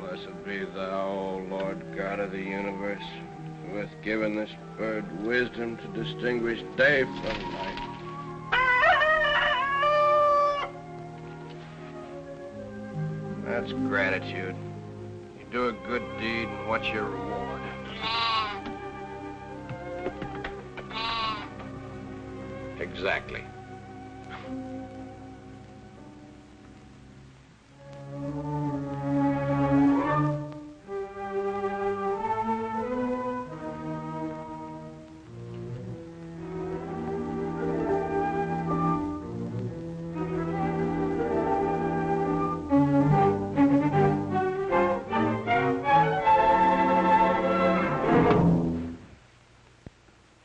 Blessed be thou, O Lord God of the universe, who hath given this bird wisdom to distinguish day from night. That's gratitude. You do a good deed, and what's your reward? Exactly.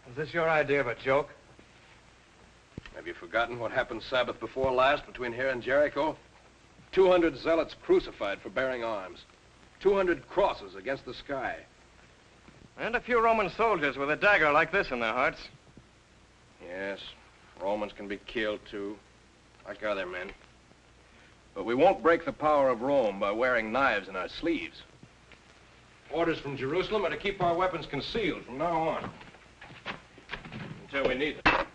Is this your idea of a joke? Have you forgotten what happened Sabbath before last between here and Jericho? 200 zealots crucified for bearing arms. 200 crosses against the sky. And a few Roman soldiers with a dagger like this in their hearts. Yes, Romans can be killed too, like other men. But we won't break the power of Rome by wearing knives in our sleeves. Orders from Jerusalem are to keep our weapons concealed from now on, until we need them.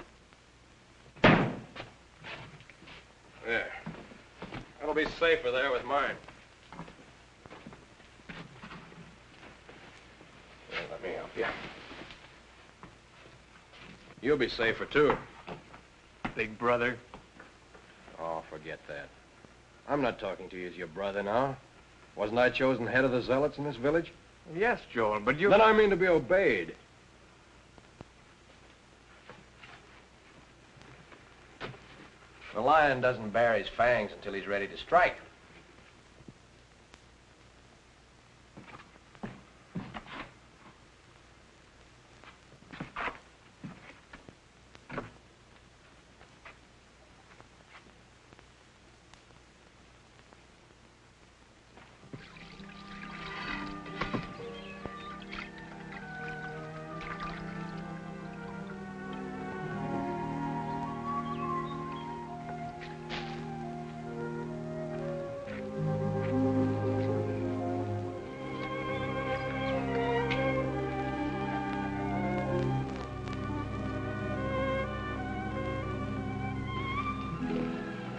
There. That'll be safer there with mine. Here, let me help you. You'll be safer, too. Big brother. Oh, forget that. I'm not talking to you as your brother now. Wasn't I chosen head of the zealots in this village? Yes, Joel, but you... Then I mean to be obeyed. The lion doesn't bare his fangs until he's ready to strike.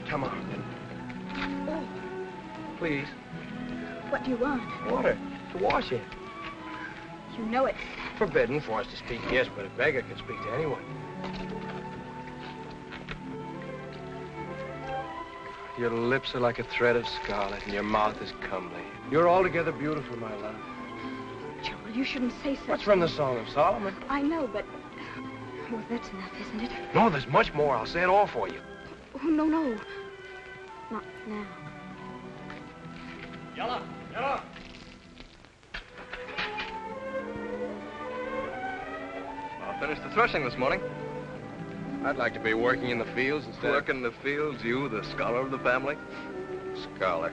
Come on. Oh, Please. what do you want? Water. To wash in. You know it's... Forbidden for us to speak, yes, but a beggar can speak to anyone. Your lips are like a thread of scarlet, and your mouth is comely. You're altogether beautiful, my love. Joel, you shouldn't say such... What's from the Song of Solomon? I know, but... Well, that's enough, isn't it? No, there's much more. I'll say it all for you. Oh, no, no. Not now. Yalla, yalla. I'll finish the threshing this morning. I'd like to be working in the fields instead Work in the fields, you, the scholar of the family? Scholar.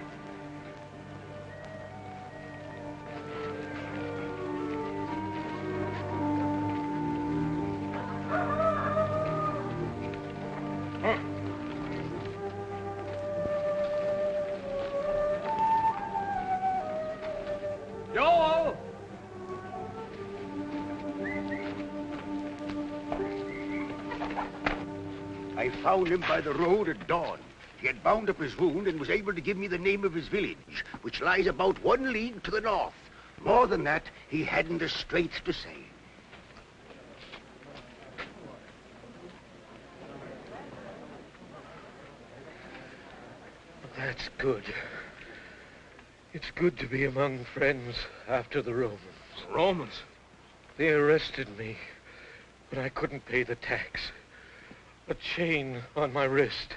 Joel! I found him by the road at dawn. He had bound up his wound and was able to give me the name of his village, which lies about 1 league to the north. More than that, he hadn't a straight to say. That's good. It's good to be among friends after the Romans. Romans? They arrested me, but I couldn't pay the tax. A chain on my wrist.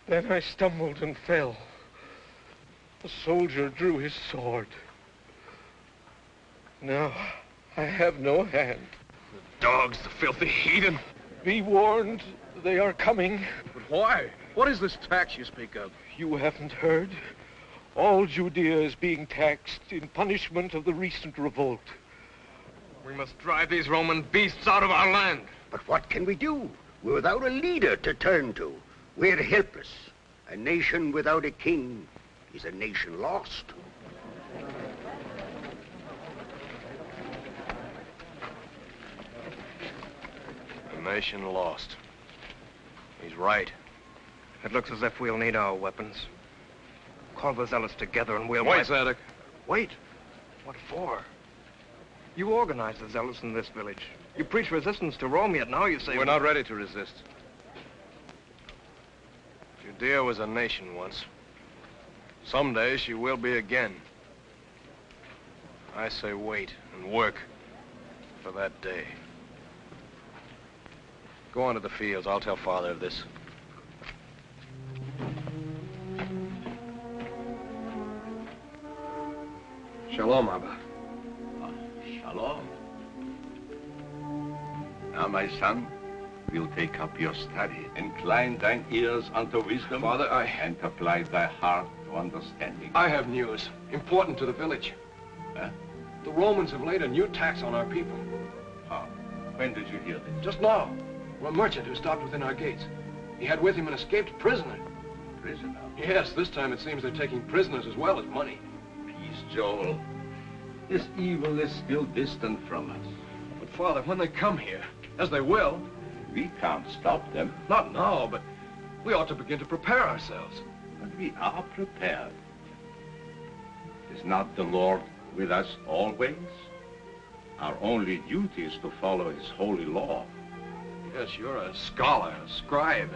Then I stumbled and fell. A soldier drew his sword. Now I have no hand. The dogs, the filthy heathen. Be warned, they are coming. But why? What is this tax you speak of? You haven't heard? All Judea is being taxed in punishment of the recent revolt. We must drive these Roman beasts out of our land. But what can we do? We're without a leader to turn to. We're helpless. A nation without a king is a nation lost. A nation lost. He's right. It looks as if we'll need our weapons. Call the zealots together and we'll... Wait, Zadok. Wait. What for? You organized the zealots in this village. You preach resistance to Rome, yet now you say... We're not ready to resist. Judea was a nation once. Someday she will be again. I say wait and work for that day. Go on to the fields. I'll tell Father of this. Shalom, Abba. Shalom. Now, my son, we'll take up your study. Incline thine ears unto wisdom, Father, and apply thy heart to understanding. I have news. Important to the village. Huh? The Romans have laid a new tax on our people. How? When did you hear this? Just now. A merchant who stopped within our gates. He had with him an escaped prisoner. Prisoner? Yes, this time it seems they're taking prisoners as well as money. Peace, Joel. This evil is still distant from us. But, Father, when they come here, as they will... We can't stop them. Not now, but we ought to begin to prepare ourselves. But we are prepared. Is not the Lord with us always? Our only duty is to follow his holy law. Yes, you're a scholar, a scribe.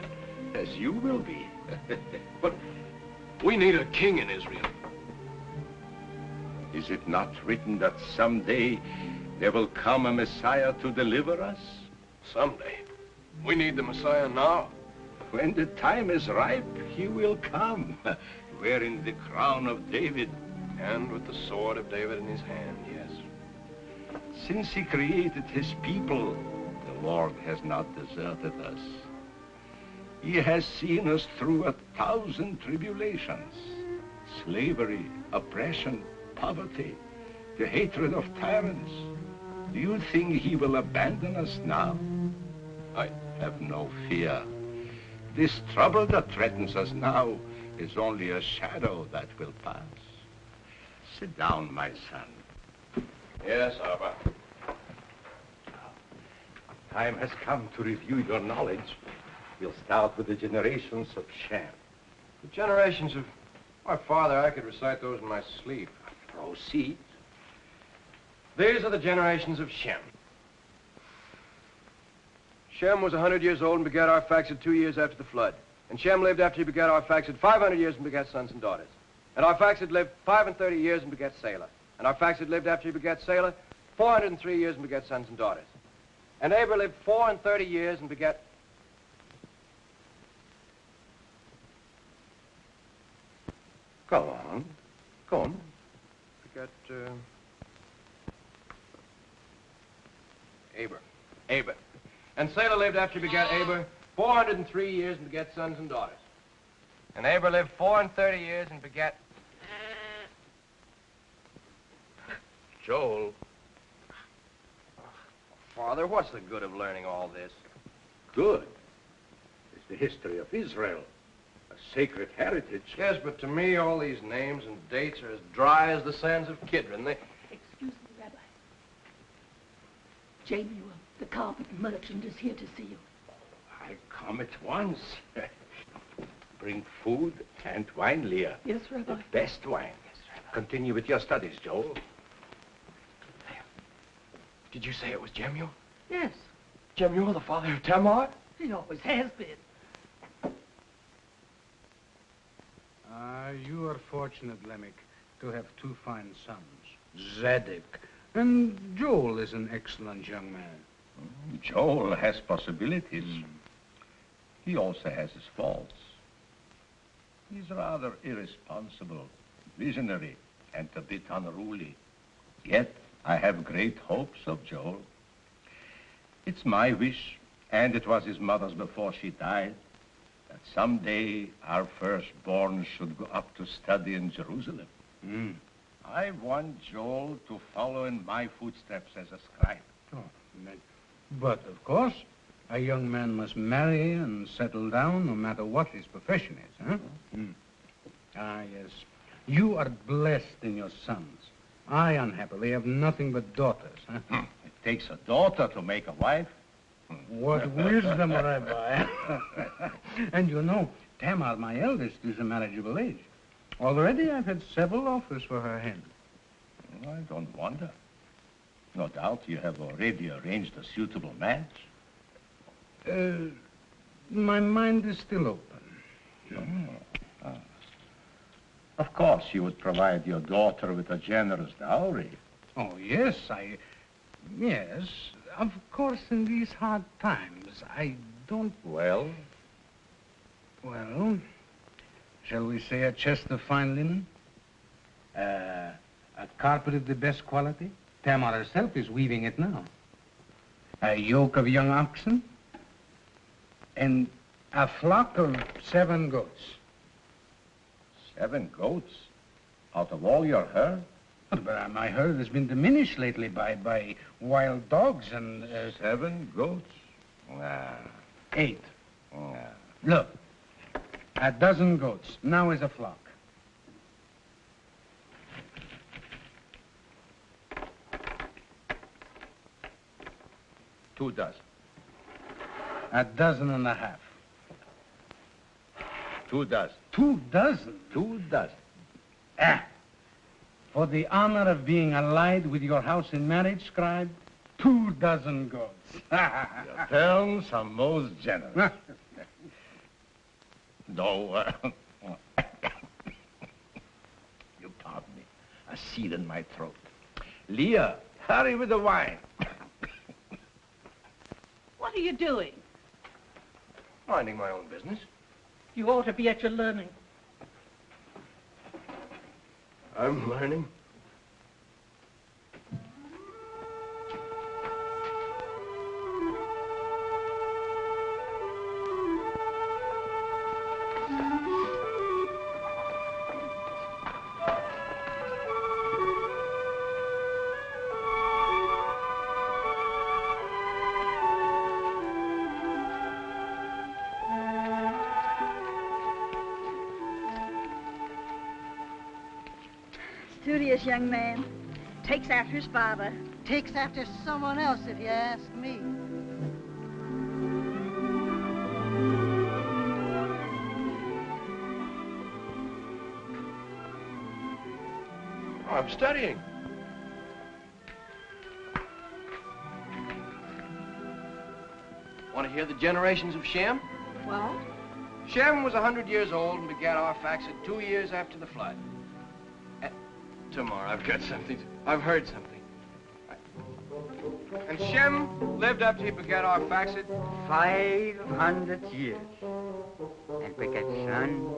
As you will be. But we need a king in Israel. Is it not written that someday there will come a Messiah to deliver us? Someday. We need the Messiah now. When the time is ripe, he will come, wearing the crown of David. And with the sword of David in his hand, yes. Since he created his people, the Lord has not deserted us. He has seen us through 1,000 tribulations. Slavery, oppression, poverty, the hatred of tyrants. Do you think he will abandon us now? I have no fear. This trouble that threatens us now is only a shadow that will pass. Sit down, my son. Yes, Abba. Time has come to review your knowledge. We'll start with the generations of Shem. The generations of... Why, Father, I could recite those in my sleep. Proceed. These are the generations of Shem. Shem was 100 years old and begat Arphaxad 2 years after the flood. And Shem lived after he begat Arphaxad 500 years and begat sons and daughters. And Arphaxad lived 35 years and begat Salah. And Arphaxad lived after he begat Salah 403 years and begat sons and daughters. And Eber lived 34 years and begat... Go on. Go on. Begat, Aber. And Salah lived after he begat Aber 403 years and begat sons and daughters. And Aber lived 34 years and begat... Joel. Father, what's the good of learning all this? Good. It's the history of Israel. A sacred heritage. Yes, but to me, all these names and dates are as dry as the sands of Kidron. They... Excuse me, Rabbi. Jamie, the carpet merchant is here to see you. I'll come at once. Bring food and wine, Leah. Yes, Rabbi. The best wine. Yes, Rabbi. Continue with your studies, Joel. Did you say it was Jemuel? Yes. Jemuel, the father of Tamar? He always has been. You are fortunate, Lemmick, to have two fine sons, Zadok. And Joel is an excellent young man. Joel has possibilities. He also has his faults. He's rather irresponsible, visionary, and a bit unruly. Yet, I have great hopes of Joel. It's my wish, and it was his mother's before she died, that someday our firstborn should go up to study in Jerusalem. I want Joel to follow in my footsteps as a scribe. Oh, but of course, a young man must marry and settle down no matter what his profession is, huh? Ah, yes. You are blessed in your sons. I, unhappily, have nothing but daughters. Huh? It takes a daughter to make a wife. What wisdom, Rabbi. And you know, Tamar, my eldest, is a marriageable age. Already I've had several offers for her hand. I don't wonder. No doubt you have already arranged a suitable match. My mind is still open. Of course, you would provide your daughter with a generous dowry. Oh, yes, yes. Of course, in these hard times, I don't... Well? Well, shall we say a chest of fine linen? A carpet of the best quality? Tamar herself is weaving it now. A yoke of young oxen? And a flock of 7 goats. 7 goats? Out of all your herd? But my herd has been diminished lately by wild dogs and... 7 goats? 8. Look, a dozen goats. Now is a flock. Two dozen. A dozen and a half. 2 dozen. 2 dozen? 2 dozen. For the honor of being allied with your house in marriage, scribe, 2 dozen goats. Your terms are most generous. No, you pardon me. A seed in my throat. Leah, hurry with the wine. What are you doing? Minding my own business. You ought to be at your learning. I'm learning. Studious young man. Takes after his father. Takes after someone else, if you ask me. Oh, I'm studying. Want to hear the generations of Shem? What? Shem was 100 years old and begat Arphaxad 2 years after the flood. Tomorrow, I've got something. I've heard something. And Shem lived up to he begat Arphaxad 500 years. And begat sons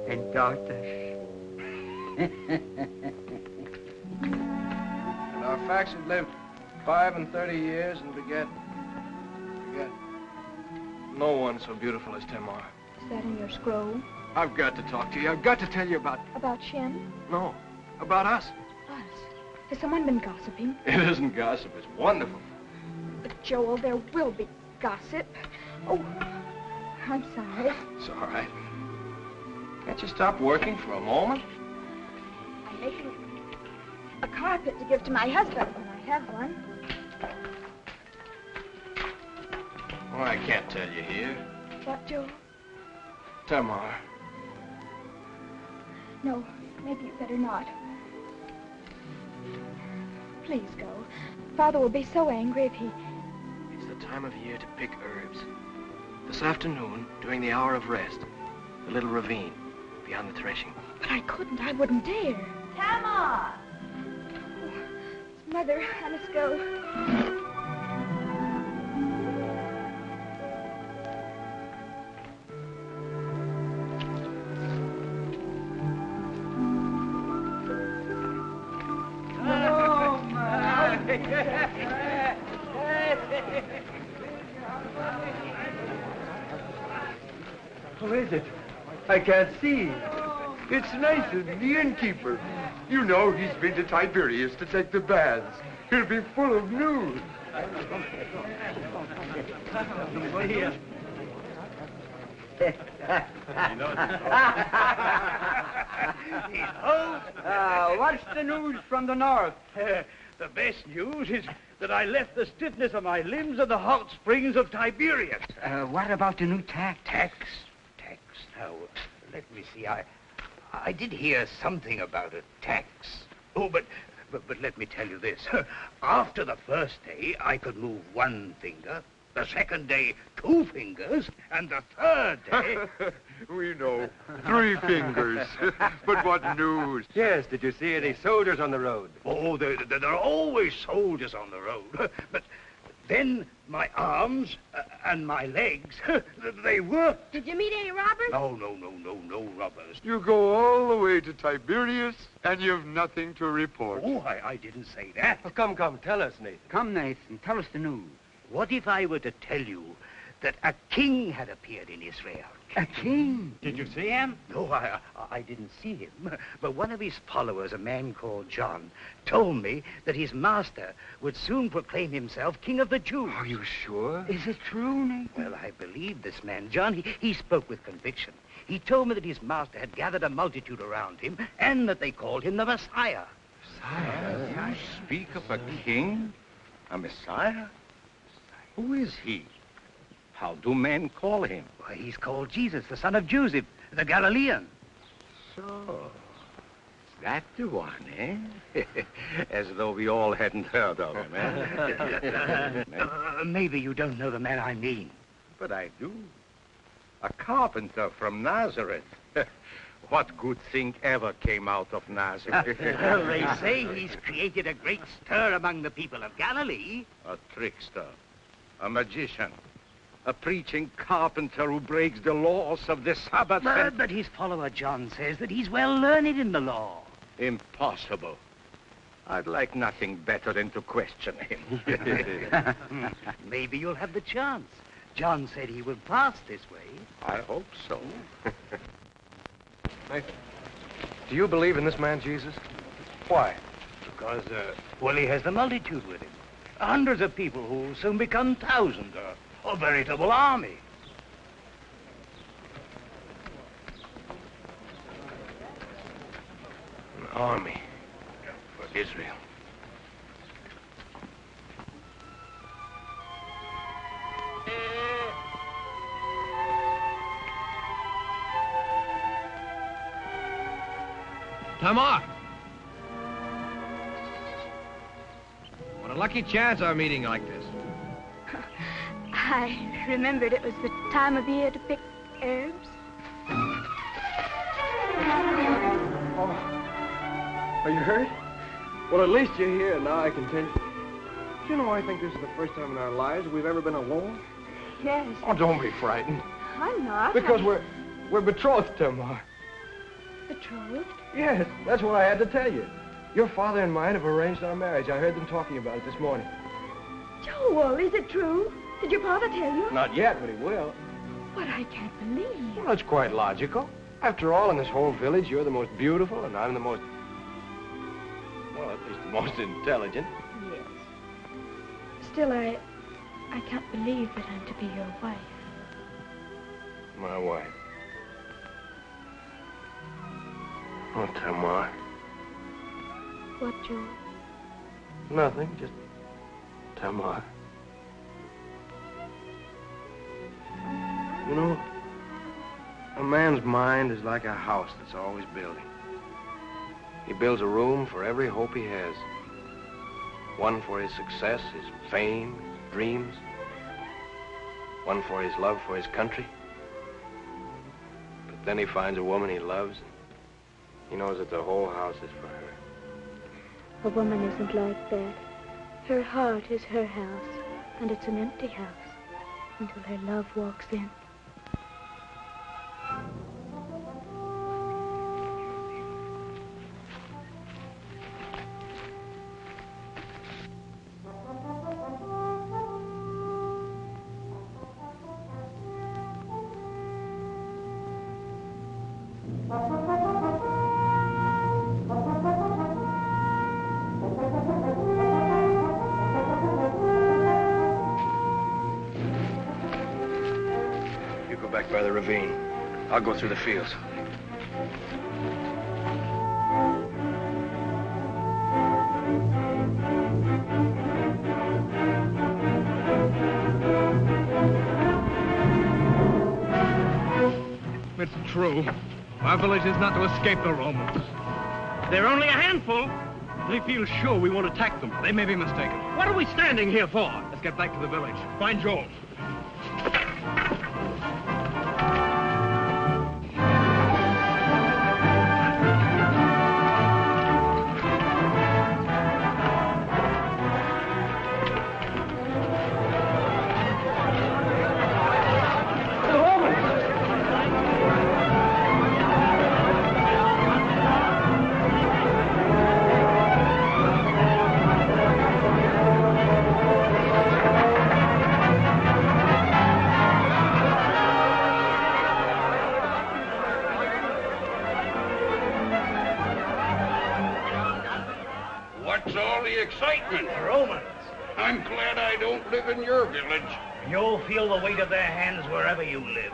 and daughters. And Arphaxad lived 35 years and begat no one so beautiful as Tamar. Is that in your scroll? I've got to talk to you. I've got to tell you about... About Shem? No, about us. Us? Has someone been gossiping? It isn't gossip. It's wonderful. But, Joel, there will be gossip. Oh, I'm sorry. It's all right. Can't you stop working for a moment? I'm making a carpet to give to my husband when I have one. Well, I can't tell you here. What, Joel? Tamar. No, maybe you better not. Please go. Father will be so angry if he... It's the time of year to pick herbs. This afternoon, during the hour of rest, the little ravine beyond the threshing. But I couldn't. I wouldn't dare. Tamar! Oh, Mother, I must go. Who is it? I can't see. It's Nathan, the innkeeper. You know he's been to Tiberias to take the baths. He'll be full of news. What's the news from the north? The best news is that I left the stiffness of my limbs at the hot springs of Tiberias. What about the new tax? Tax. Now, let me see. I did hear something about a tax. Oh, but let me tell you this. After the first day, I could move one finger. The second day, 2 fingers. And the third day... We know. 3 fingers. But what news? Yes, did you see any soldiers on the road? Oh, there are always soldiers on the road. But then my arms and my legs, they worked. Did you meet any robbers? No robbers. You go all the way to Tiberias, and you've nothing to report. Oh, I didn't say that. Oh, come, tell us, Nathan. Come, Nathan, tell us the news. What if I were to tell you that a king had appeared in Israel? A king? Did you see him? No, I didn't see him. But one of his followers, a man called John, told me that his master would soon proclaim himself king of the Jews. Are you sure? Is it true, Nathan? Well, I believe this man, John. He spoke with conviction. He told me that his master had gathered a multitude around him and that they called him the Messiah. You speak of a king? A Messiah? Who is he? How do men call him? Why, he's called Jesus, the son of Joseph, the Galilean. So, is that the one, eh? As though we all hadn't heard of him, eh? Maybe you don't know the man I mean. But I do. A carpenter from Nazareth. What good thing ever came out of Nazareth? Well, they say he's created a great stir among the people of Galilee. A trickster. A magician. A preaching carpenter who breaks the laws of the Sabbath. But his follower John says that he's well learned in the law. Impossible. I'd like nothing better than to question him. Maybe you'll have the chance. John said he would pass this way. I hope so. Nathan, do you believe in this man, Jesus? Why? Because, he has the multitude with him. Hundreds of people who will soon become thousands, a veritable army. An army for Israel. Tamar! What a lucky chance our meeting like this. I remembered it was the time of year to pick herbs. Oh, are you hurt? Well, at least you're here. Now I can tell you. Do you know, I think this is the first time in our lives we've ever been alone. Yes. Oh, don't be frightened. I'm not. Because we're betrothed, Tamar. Betrothed? Yes, that's what I had to tell you. Your father and mine have arranged our marriage. I heard them talking about it this morning. Joel, is it true? Did your father tell you? Not yet, but he will. But I can't believe. Well, that's quite logical. After all, in this whole village, you're the most beautiful, and I'm the most... well, at least the most intelligent. Yes. Still, I can't believe that I'm to be your wife. My wife. Oh, Tamar. What, Joel? Nothing, just Tamar. You know, a man's mind is like a house that's always building. He builds a room for every hope he has. One for his success, his fame, his dreams. One for his love for his country. But then he finds a woman he loves. He knows that the whole house is for her. A woman isn't like that. Her heart is her house, and it's an empty house until her love walks in. back by the ravine. I'll go through the fields. It's true. Our village is not to escape the Romans. They're only a handful. They feel sure we won't attack them. They may be mistaken. What are we standing here for? Let's get back to the village. Find Joel. What's all the excitement? Romans. I'm glad I don't live in your village. You'll feel the weight of their hands wherever you live.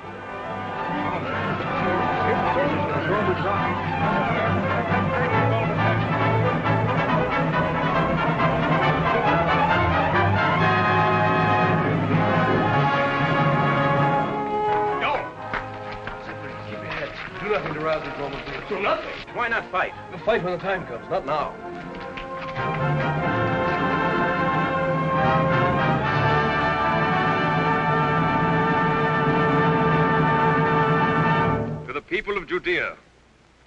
Do nothing to rouse these Romans. Do nothing. Why not fight? We'll fight when the time comes, not now. To the people of Judea,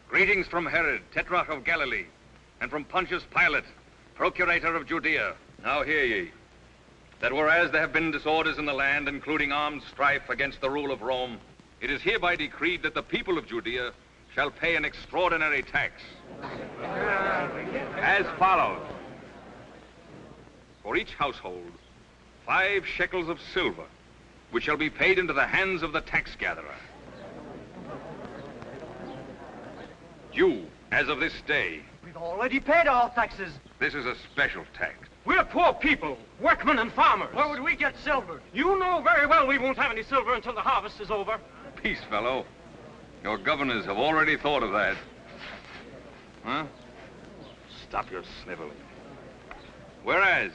greetings from Herod, Tetrarch of Galilee, and from Pontius Pilate, Procurator of Judea. Now hear ye, that whereas there have been disorders in the land, including armed strife against the rule of Rome, it is hereby decreed that the people of Judea shall pay an extraordinary tax, as follows. For each household, 5 shekels of silver, which shall be paid into the hands of the tax gatherer. You, as of this day, We've already paid all taxes. this is a special tax. We're poor people, workmen and farmers. Where would we get silver? You know very well we won't have any silver until the harvest is over. Peace, fellow. Your governors have already thought of that. Huh? Stop your sniveling. Whereas,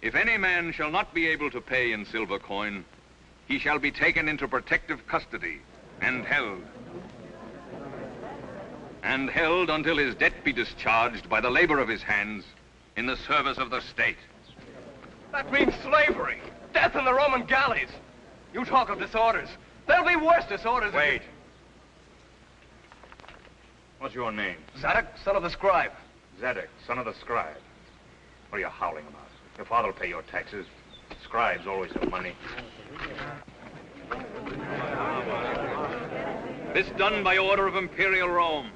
if any man shall not be able to pay in silver coin, he shall be taken into protective custody and held. And held until his debt be discharged by the labor of his hands in the service of the state. That means slavery. Death in the Roman galleys. You talk of disorders. There'll be worse disorders. Wait. What's your name? Zadok, son of the scribe. Zadok, son of the scribe. What are you howling about? Your father will pay your taxes. Scribes always have money. This done by order of Imperial Rome,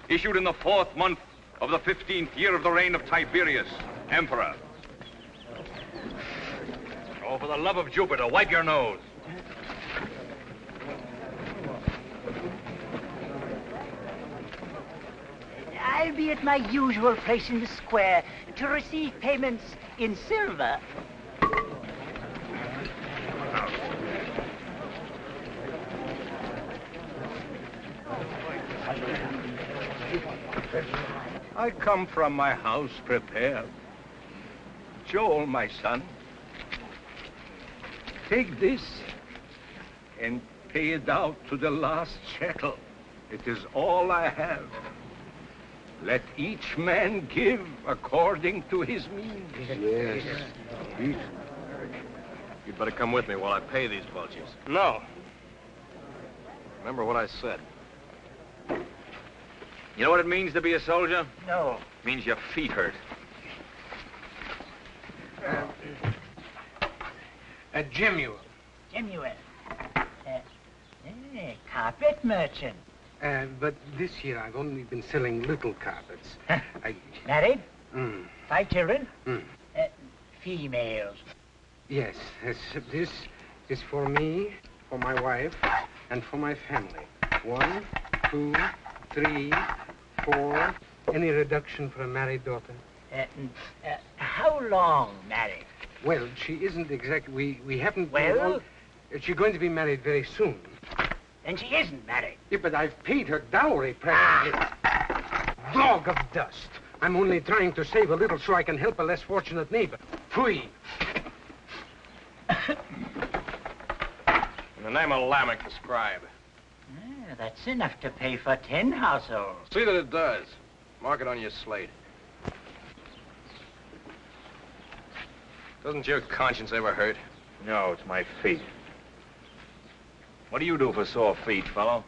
issued in the 4th month of the 15th year of the reign of Tiberius, Emperor. Oh, for the love of Jupiter, wipe your nose. I'll be at my usual place in the square to receive payments in silver. I come from my house prepared. Joel, my son, take this and pay it out to the last shekel. It is all I have. Let each man give according to his means. Yes. You'd better come with me while I pay these vultures. No. Remember what I said. You know what it means to be a soldier? No. It means your feet hurt. A Jemuel. Jemuel. Carpet merchant. But this year I've only been selling little carpets. Married? 5 children? Mm. Females. Yes, this is for me, for my wife, and for my family. 1, 2, 3, 4. Any reduction for a married daughter? How long married? Well, she isn't exactly. We haven't. Well? She's going to be married very soon. Then she isn't married. Yeah, but I've paid her dowry presently. Dog of dust. I'm only trying to save a little so I can help a less fortunate neighbor. Phui. In the name of Lamech, the scribe. That's enough to pay for 10 households. See that it does. Mark it on your slate. Doesn't your conscience ever hurt? No, it's my feet. What do you do for sore feet, fellow?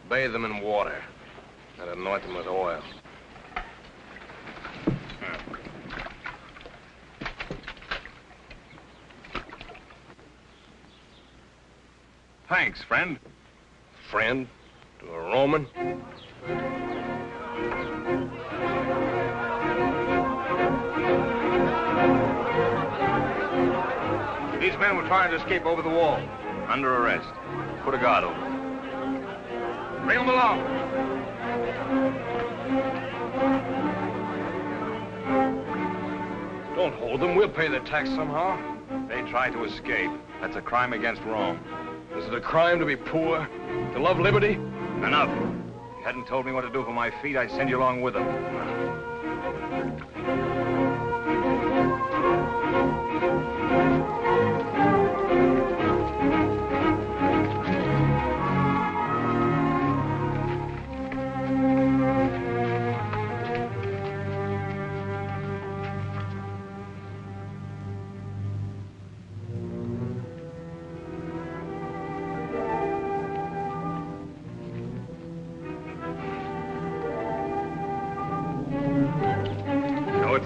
Bathe them in water and anoint them with oil. Thanks, friend. Friend? To a Roman? These men were trying to escape over the wall. Under arrest. Put a guard over them. Bring them along. Don't hold them. We'll pay the tax somehow. They tried to escape. That's a crime against Rome. Is it a crime to be poor? To love liberty? Enough. If you hadn't told me what to do for my feet, I'd send you along with them.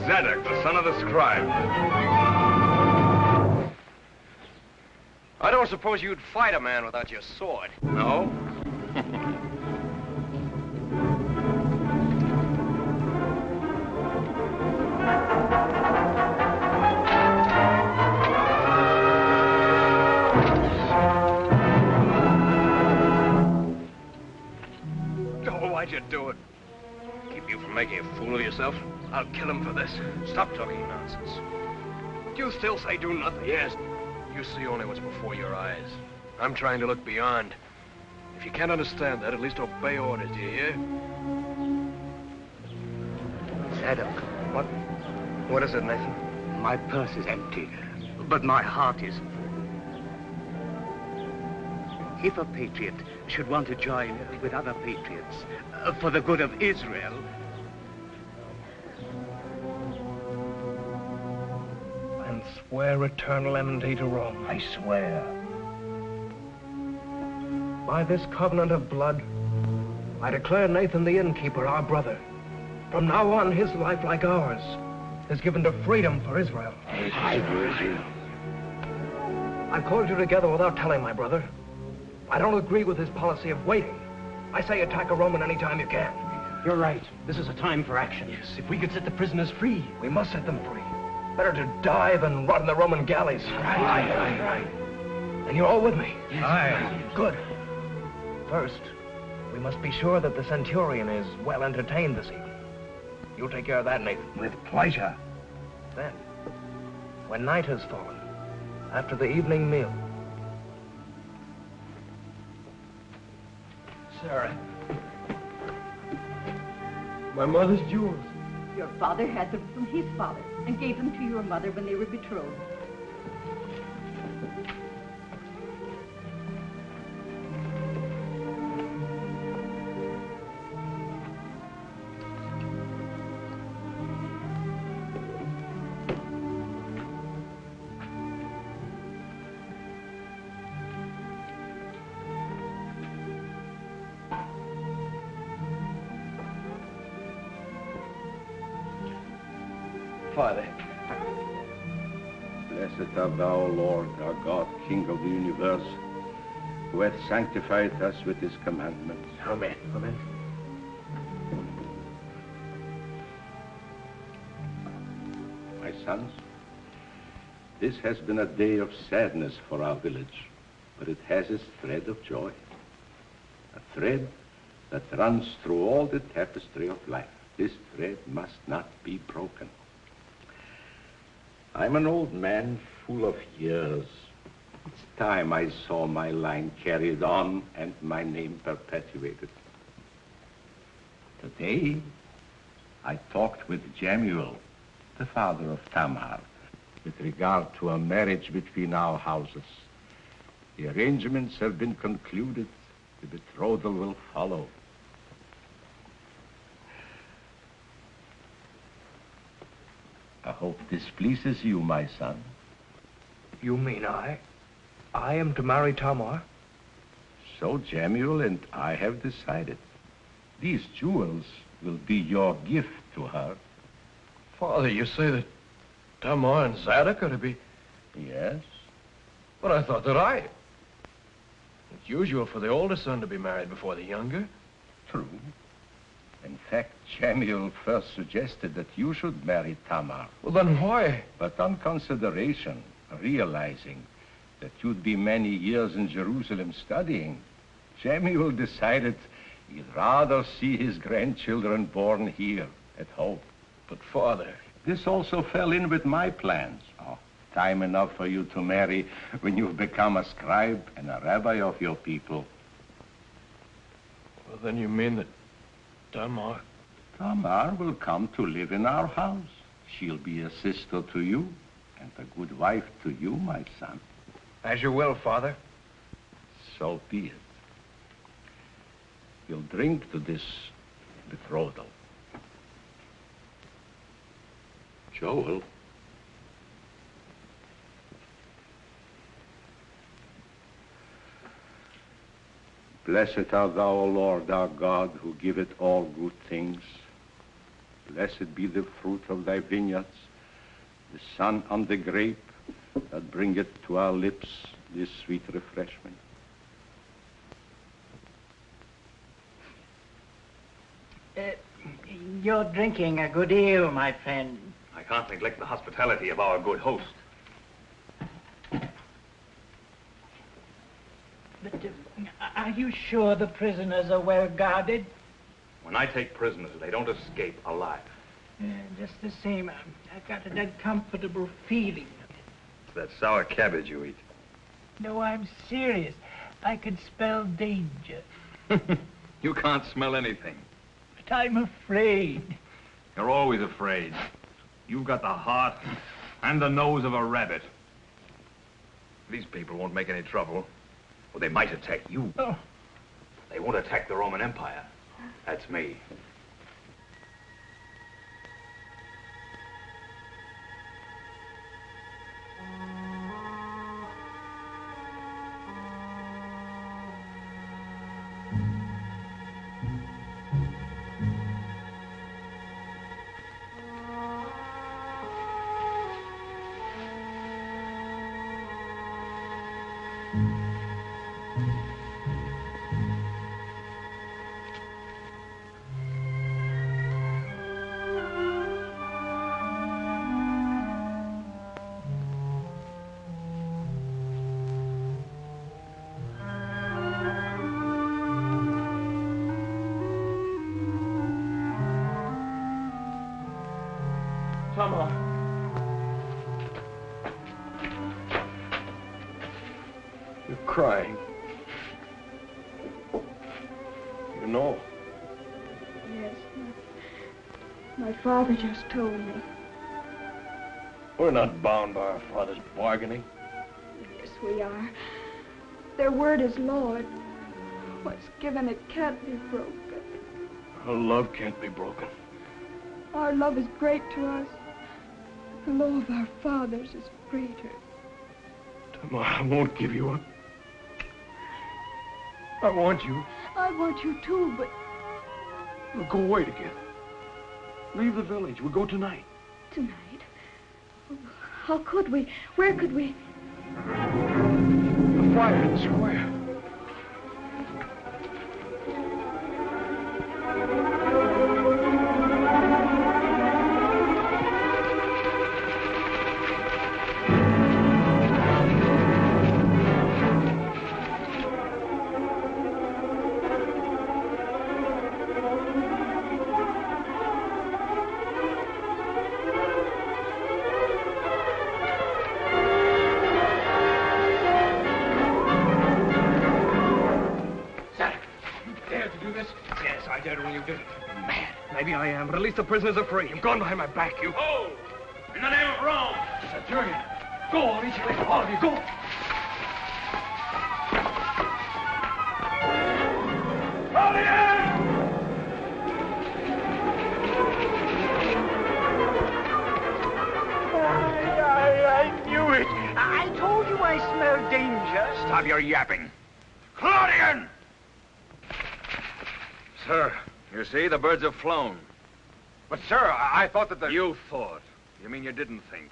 Zadok, the son of the scribe. I don't suppose you'd fight a man without your sword. No? Oh, why'd you do it? Keep you from making a fool of yourself? I'll kill him for this. Stop talking nonsense. You still say do nothing? Yes. You see only what's before your eyes. I'm trying to look beyond. If you can't understand that, at least obey orders, do you hear? Zadok. What is it, Nathan? My purse is empty, but my heart is full. If a patriot should want to join with other patriots for the good of Israel, and swear eternal enmity to Rome. I swear. By this covenant of blood, I declare Nathan the innkeeper our brother. From now on, his life, like ours, is given to freedom for Israel. I've called you together without telling my brother. I don't agree with his policy of waiting. I say attack a Roman any time you can. You're right. This is a time for action. Yes, if we could set the prisoners free, we must set them free. Better to die than rot in the Roman galleys. Right. And you're all with me? Yes. Aye. Good. First, we must be sure that the centurion is well entertained this evening. You'll take care of that, Nathan. With pleasure. Then, when night has fallen, after the evening meal... Sarah. My mother's jewels. Your father had them from his father and gave them to your mother when they were betrothed. Father. Blessed art thou, Lord, our God, King of the universe, who hath sanctified us with his commandments. Amen. Amen. My sons, this has been a day of sadness for our village, but it has its thread of joy. A thread that runs through all the tapestry of life. This thread must not be broken. I'm an old man full of years, It's time I saw my line carried on and my name perpetuated. Today, I talked with Jemuel, the father of Tamar, with regard to a marriage between our houses. The arrangements have been concluded. The betrothal will follow. I hope this pleases you, my son. You mean I am to marry Tamar? So Jemuel and I have decided. These jewels will be your gift to her. Father, you say that Tamar and Zadok are to be... Yes. But I thought that It's usual for the older son to be married before the younger. True. In fact, Jemuel first suggested that you should marry Tamar. Well, then why? But on consideration, realizing that you'd be many years in Jerusalem studying, Jemuel decided he'd rather see his grandchildren born here at home. But, Father... This also fell in with my plans. Oh, time enough for you to marry when you've become a scribe and a rabbi of your people. Well, then you mean that Tamar will come to live in our house. She'll be a sister to you and a good wife to you, my son. As you will, Father. So be it. You'll drink to this betrothal. Joel. Blessed art thou, O Lord, our God, who giveth all good things. Blessed be the fruit of thy vineyards, the sun on the grape that bringeth to our lips this sweet refreshment. You're drinking a good ale, my friend. I can't neglect the hospitality of our good host. But are you sure the prisoners are well guarded? When I take prisoners, they don't escape alive. Just the same, I've got an uncomfortable feeling. It's that sour cabbage you eat. No, I'm serious. I can smell danger. You can't smell anything. But I'm afraid. You're always afraid. You've got the heart and the nose of a rabbit. These people won't make any trouble. Well, they might attack you. Oh. They won't attack the Roman Empire. That's me. Tamar. You're crying. You know. Yes, my father just told me. We're not bound by our father's bargaining. Yes, we are. Their word is law. What's given, it can't be broken. Our love can't be broken. Our love is great to us. The law of our fathers is greater. Tamar, I won't give you up. I want you. I want you too, but... We'll go away together. Leave the village. We'll go tonight. Tonight? How could we? Where could we? The fire in the square. I am. Release the prisoners are free. I'm going behind my back, you. Oh! In the name of Rome! Centurion, go, all of you, go. I knew it. I told you I smelled danger. Stop your yapping. Claudian! Sir, you see, the birds have flown. But, sir, I thought that the... You thought. You mean you didn't think?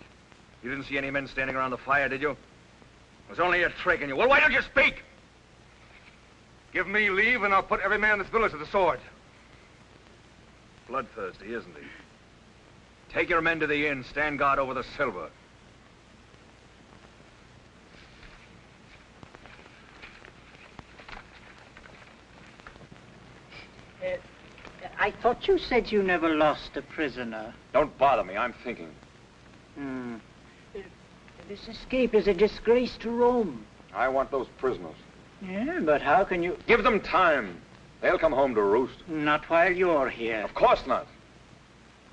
You didn't see any men standing around the fire, did you? It was only a trick in you. Well, why don't you speak? Give me leave, and I'll put every man in this village to the sword. Bloodthirsty, isn't he? Take your men to the inn. Stand guard over the silver. I thought you said you never lost a prisoner. Don't bother me. I'm thinking. This escape is a disgrace to Rome. I want those prisoners. Yeah, but how can you... Give them time. They'll come home to roost. Not while you're here. Of course not.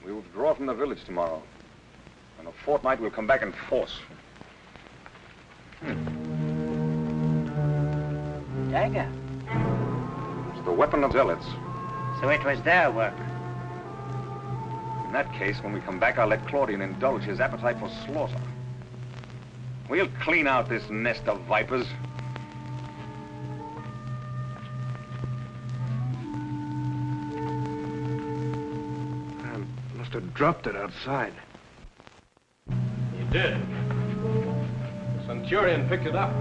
We withdraw from the village tomorrow. In a fortnight, we'll come back in force. Dagger. It's the weapon of zealots. So it was their work. In that case, when we come back, I'll let Claudian indulge his appetite for slaughter. We'll clean out this nest of vipers. I must have dropped it outside. You did. The centurion picked it up.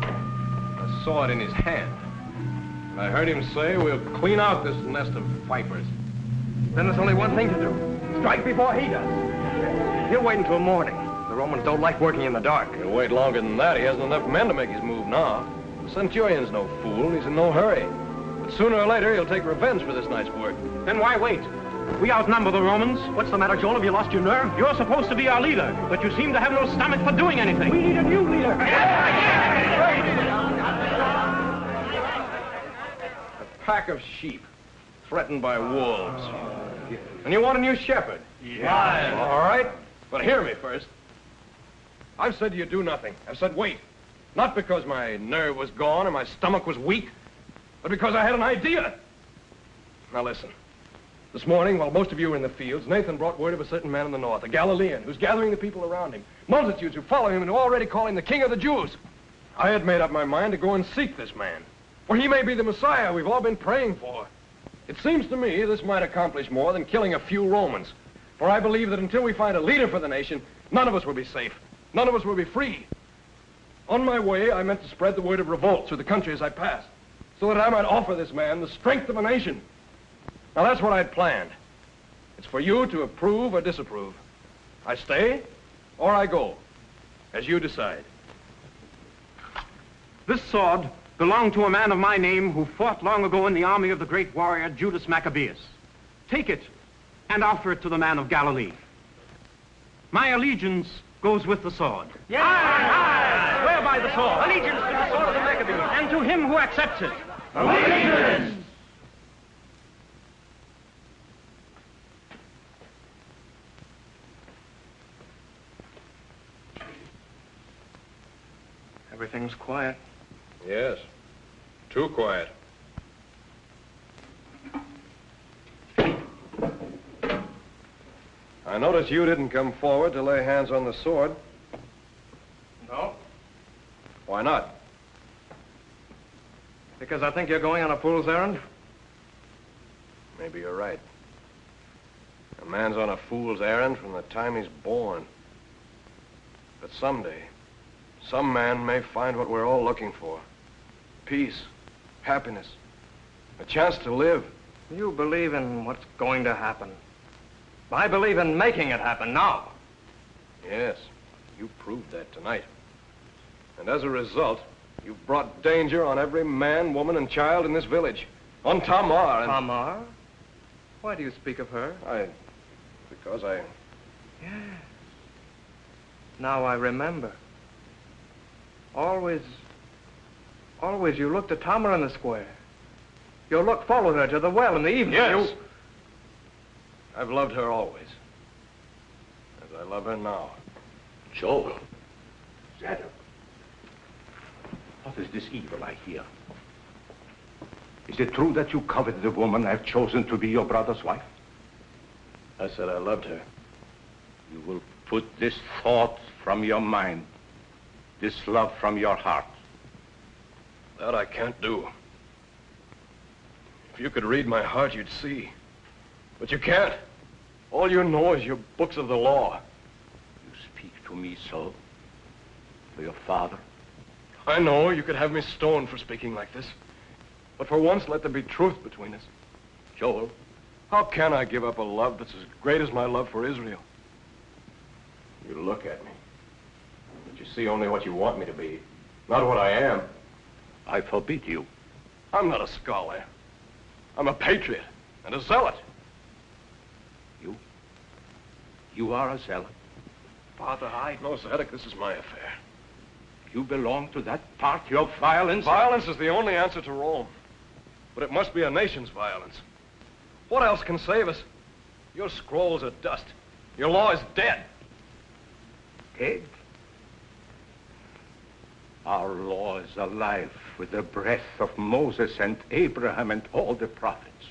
I saw it in his hand. And I heard him say, we'll clean out this nest of vipers. Then there's only one thing to do. Strike before he does. He'll wait until morning. The Romans don't like working in the dark. He'll wait longer than that. He hasn't enough men to make his move now. The centurion's no fool. He's in no hurry. But sooner or later, he'll take revenge for this night's work. Then why wait? We outnumber the Romans. What's the matter, Joel? Have you lost your nerve? You're supposed to be our leader, but you seem to have no stomach for doing anything. We need a new leader. A pack of sheep threatened by wolves. And you want a new shepherd? Yeah. All right. But hear me first. I've said you do nothing. I've said wait. Not because my nerve was gone or my stomach was weak, but because I had an idea. Now listen. This morning, while most of you were in the fields, Nathan brought word of a certain man in the north, a Galilean, who's gathering the people around him. Multitudes who follow him and who already call him the King of the Jews. I had made up my mind to go and seek this man. For he may be the Messiah we've all been praying for. It seems to me this might accomplish more than killing a few Romans. For I believe that until we find a leader for the nation, none of us will be safe. None of us will be free. On my way, I meant to spread the word of revolt through the country as I passed, so that I might offer this man the strength of a nation. Now, that's what I'd planned. It's for you to approve or disapprove. I stay, or I go, as you decide. This sword belonged to a man of my name who fought long ago in the army of the great warrior Judas Maccabeus. Take it and offer it to the man of Galilee. My allegiance goes with the sword. Yeah. Aye. Swear by the sword. Allegiance to the sword of the Maccabees. And to him who accepts it. Allegiance! Everything's quiet. Yes. Too quiet. I notice you didn't come forward to lay hands on the sword. No? Why not? Because I think you're going on a fool's errand? Maybe you're right. A man's on a fool's errand from the time he's born. But someday, some man may find what we're all looking for. Peace, happiness, a chance to live. You believe in what's going to happen. I believe in making it happen now. Yes, you proved that tonight. And as a result, you've brought danger on every man, woman, and child in this village. On Tamar and... Tamar? Why do you speak of her? Because I... Yes. Now I remember. Always you looked at Tamar in the square. Your look followed her to the well in the evening. Yes. I've loved her always. As I love her now. Joel. Zadok. What is this evil I hear? Is it true that you coveted the woman I've chosen to be your brother's wife? I said I loved her. You will put this thought from your mind, this love from your heart. That I can't do. If you could read my heart, you'd see. But you can't. All you know is your books of the law. You speak to me so? To your father? I know you could have me stoned for speaking like this. But for once, let there be truth between us. Joel. How can I give up a love that's as great as my love for Israel? You look at me, but you see only what you want me to be, not what I am. I forbid you. I'm not a scholar. I'm a patriot and a zealot. You are a zealot. Father, No, Zadok, this is my affair. You belong to that party of violence? Violence is the only answer to Rome. But it must be a nation's violence. What else can save us? Your scrolls are dust. Your law is dead. Dead? Our law is alive with the breath of Moses and Abraham and all the prophets.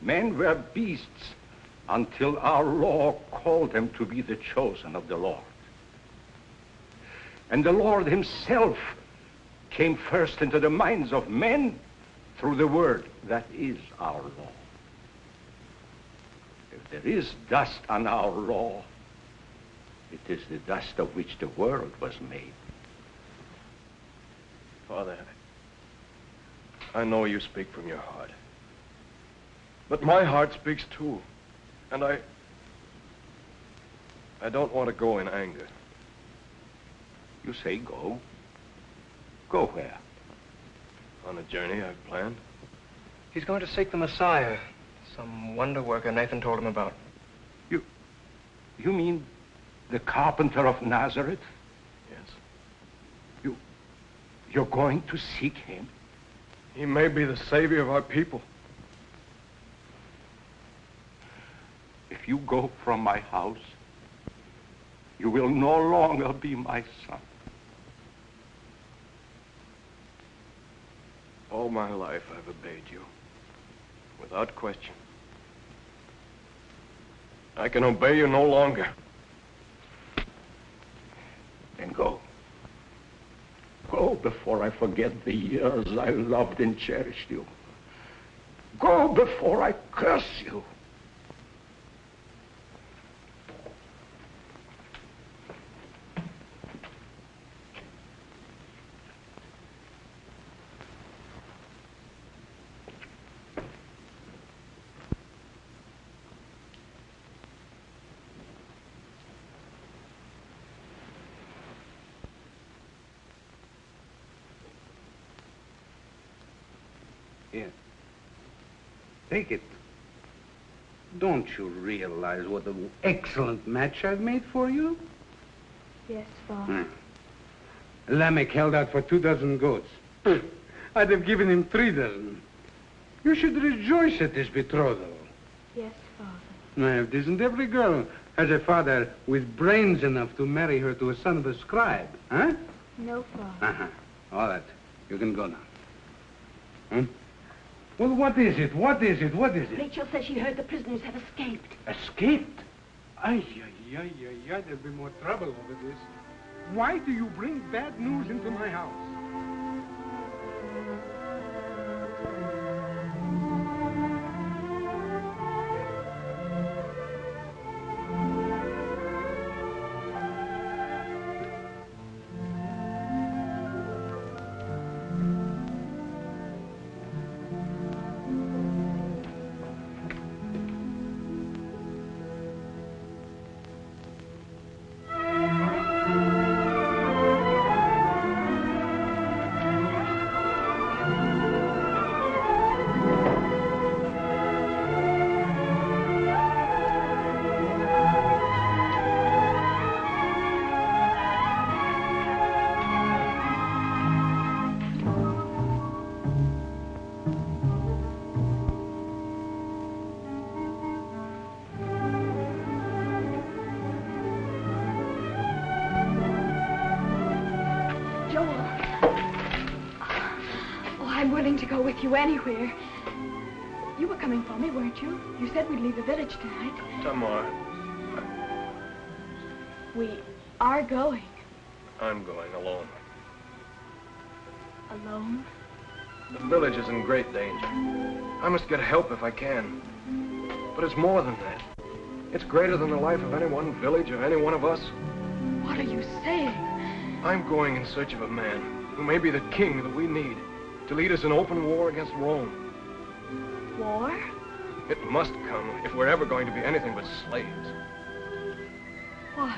Men were beasts until our law called them to be the chosen of the Lord. And the Lord himself came first into the minds of men through the word that is our law. If there is dust on our law, it is the dust of which the world was made. Father, I know you speak from your heart. But my heart speaks too. And I don't want to go in anger. You say go? Go where? On a journey I've planned. He's going to seek the Messiah, some wonder worker Nathan told him about. You mean the carpenter of Nazareth? Yes. You're going to seek him? He may be the savior of our people. If you go from my house, you will no longer be my son. All my life I've obeyed you, without question. I can obey you no longer. Then go. Go before I forget the years I loved and cherished you. Go before I curse you. Here. Take it. Don't you realize what an excellent match I've made for you? Yes, Father. Lamech held out for 2 dozen goats. I'd have given him 3 dozen. You should rejoice at this betrothal. Yes, Father. Now, if isn't every girl has a father with brains enough to marry her to a son of a scribe, huh? No, Father. Uh-huh. All right. You can go now. Hmm? Well, what is it? What is it? What is it? Rachel says she heard the prisoners have escaped. Escaped? Ay, there'll be more trouble over this. Why do you bring bad news into my house? willing to go with you anywhere. You were coming for me, weren't you? You said we'd leave the village tonight. Tamar, We are going. I'm going alone. Alone? The village is in great danger. I must get help if I can. But it's more than that. It's greater than the life of any one village or any one of us. What are you saying? I'm going in search of a man who may be the king that we need to lead us in open war against Rome. War? It must come if we're ever going to be anything but slaves. Why?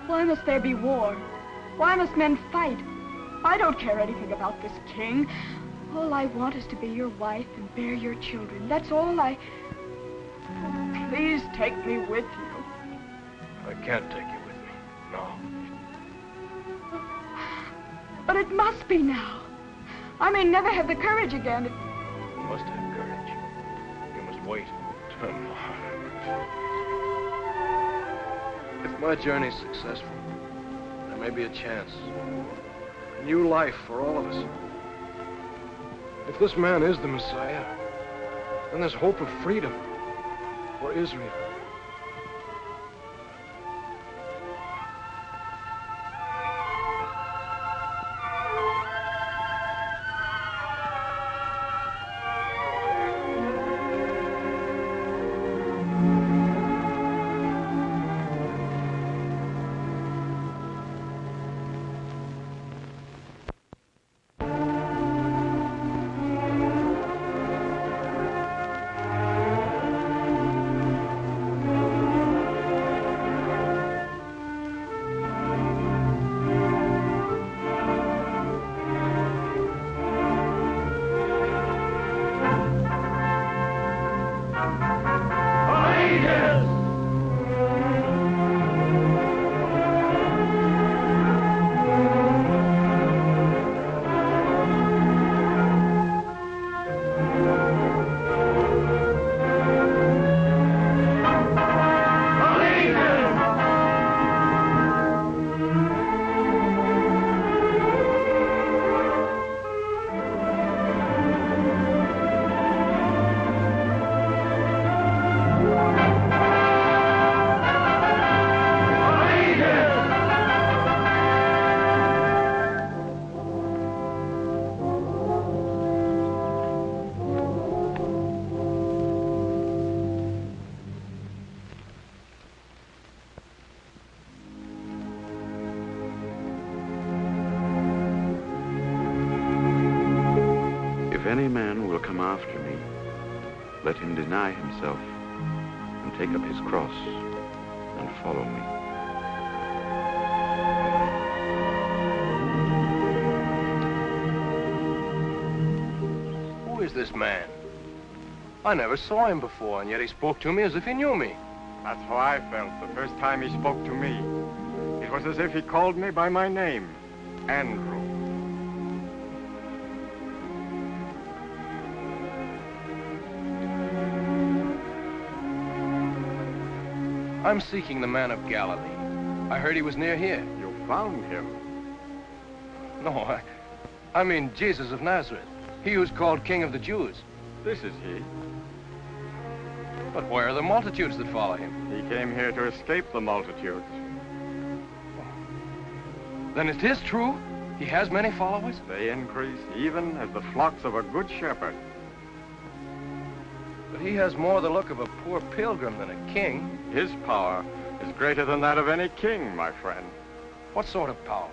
Why must there be war? Why must men fight? I don't care anything about this king. All I want is to be your wife and bear your children. That's all I... Oh, please take me with you. I can't take you with me. No. But it must be now. I may never have the courage again. You must have courage. You must wait. If my journey's successful, there may be a chance. A new life for all of us. If this man is the Messiah, then there's hope of freedom for Israel. If any man will come after me, let him deny himself and take up his cross and follow me. Who is this man? I never saw him before, and yet he spoke to me as if he knew me. That's how I felt the first time he spoke to me. It was as if he called me by my name, Andrew. I'm seeking the man of Galilee. I heard he was near here. You found him? No, I mean Jesus of Nazareth. He who's called King of the Jews. This is he. But where are the multitudes that follow him? He came here to escape the multitudes. Then it is true? He has many followers? They increase even as the flocks of a good shepherd. But he has more the look of a poor pilgrim than a king. His power is greater than that of any king, my friend. What sort of power?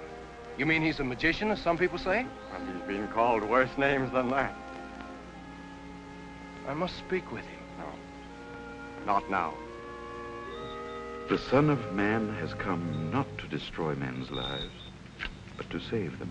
You mean he's a magician, as some people say? And he's been called worse names than that. I must speak with him. No, not now. The Son of Man has come not to destroy men's lives, but to save them.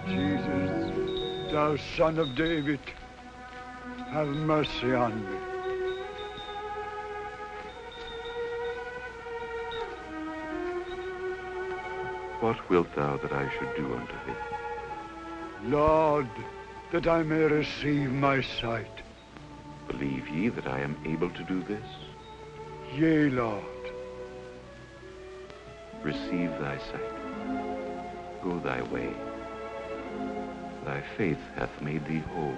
Jesus, thou Son of David, have mercy on me. What wilt thou that I should do unto thee? Lord, that I may receive my sight. Believe ye that I am able to do this? Yea, Lord. Receive thy sight. Go thy way. Thy faith hath made thee whole.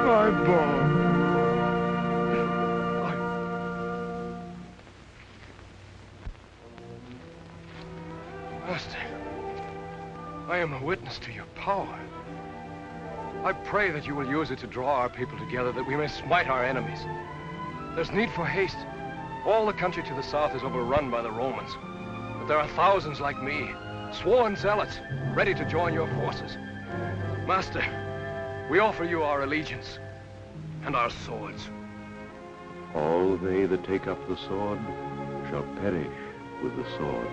My boy. Master, I am a witness to your power. I pray that you will use it to draw our people together, that we may smite our enemies. There's need for haste. All the country to the south is overrun by the Romans. But there are thousands like me, sworn zealots, ready to join your forces. Master, we offer you our allegiance and our swords. All they that take up the sword shall perish with the sword.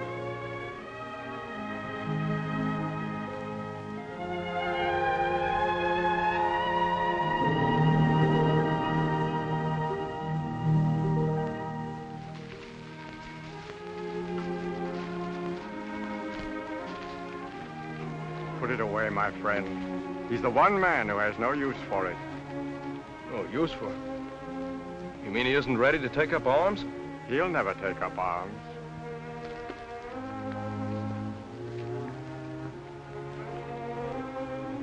Put it away, my friend. He's the one man who has no use for it. Oh, useful? You mean he isn't ready to take up arms? He'll never take up arms.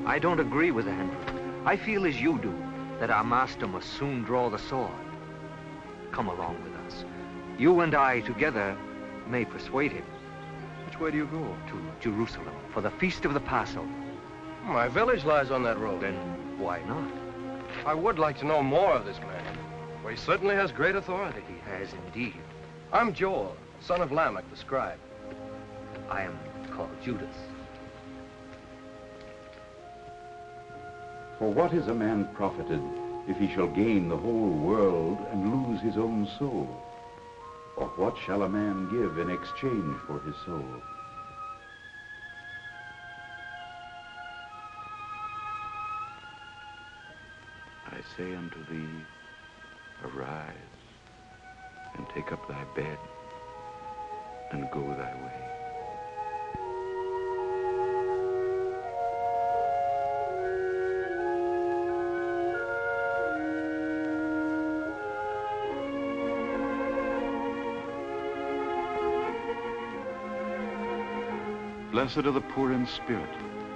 I don't agree with Andrew. I feel as you do, that our master must soon draw the sword. Come along with us. You and I together may persuade him. Which way do you go? To Jerusalem, for the Feast of the Passover. My village lies on that road. Then why not? I would like to know more of this man, for he certainly has great authority. He has indeed. I'm Joel, son of Lamech, the scribe. I am called Judas. For what is a man profited if he shall gain the whole world and lose his own soul? Or what shall a man give in exchange for his soul? I say unto thee, arise, and take up thy bed, and go thy way. Blessed are the poor in spirit,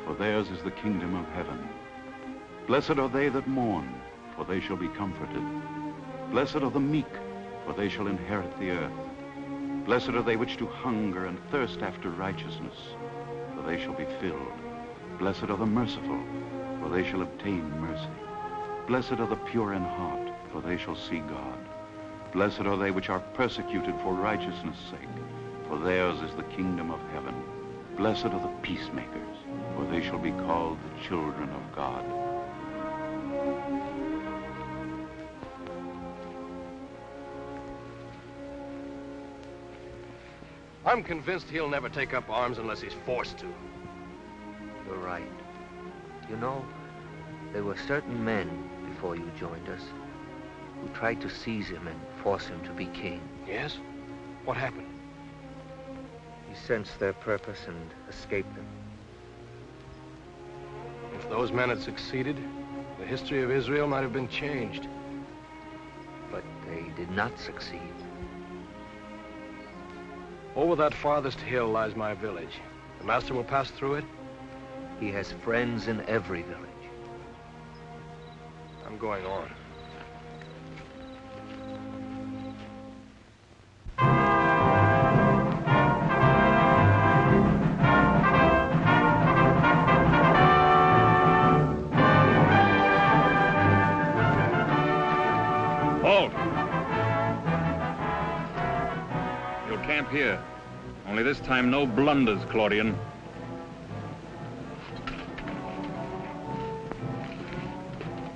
for theirs is the kingdom of heaven. Blessed are they that mourn, for they shall be comforted. Blessed are the meek, for they shall inherit the earth. Blessed are they which do hunger and thirst after righteousness, for they shall be filled. Blessed are the merciful, for they shall obtain mercy. Blessed are the pure in heart, for they shall see God. Blessed are they which are persecuted for righteousness' sake, for theirs is the kingdom of heaven. Blessed are the peacemakers, for they shall be called the children of God. I'm convinced he'll never take up arms unless he's forced to. You're right. You know, there were certain men before you joined us who tried to seize him and force him to be king. Yes? What happened? He sensed their purpose and escaped them. If those men had succeeded, the history of Israel might have been changed. But they did not succeed. Over that farthest hill lies my village. The master will pass through it? He has friends in every village. I'm going on. Halt! You'll camp here. Only this time, no blunders, Claudian.